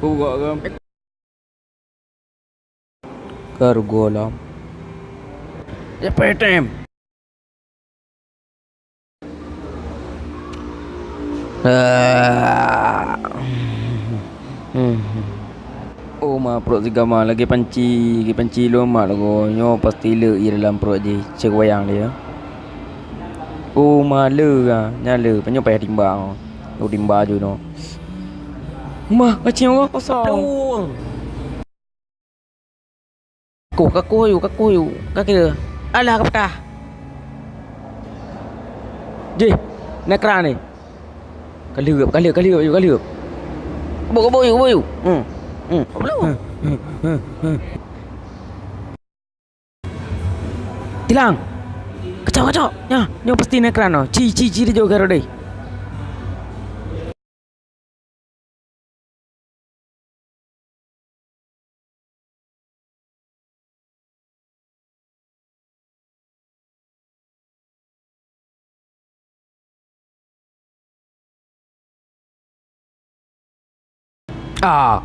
Buka कर गोला ये पेटेम oh ma perut segama lagi panci lemak lagu nyo pasti le i dalam perut je cek wayang dia oh ma le ah nyala panyo payah timbang tu timba je no ma macam apa kosong kaku kaki dia alah kapta je nak kerana ni kali kebuk belum tilang kacau ya nyo pasti nak kerana ci dia juga rodai ah